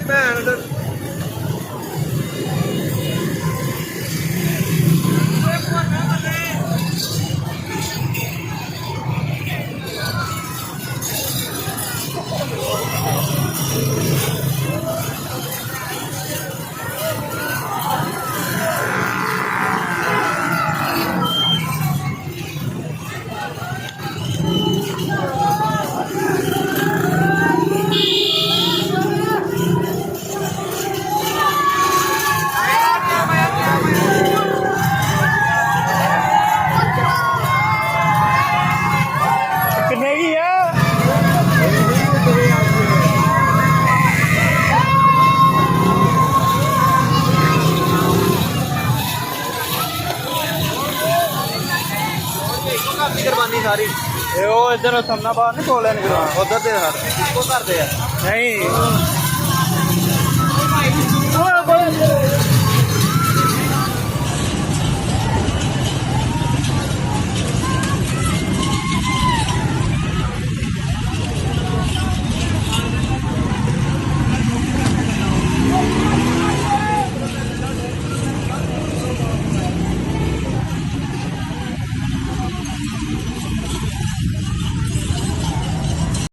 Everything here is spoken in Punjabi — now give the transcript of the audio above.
ਭੈਣ ਦੇ ਕਿੰਨੇ ਕੀ ਆ ਕੁਰਬਾਨੀ ਸਾਰੀ ਇਹ ਉਹ ਇੱਧਰ ਸਮਨਾਬਾਦ ਨਹੀਂ ਕੋਲੇ ਨਿਕਲਣਾ ਉਧਰ ਤੇ ਹਰ ਇੱਕੋ ਕਰਦੇ ਆ ਨਹੀਂ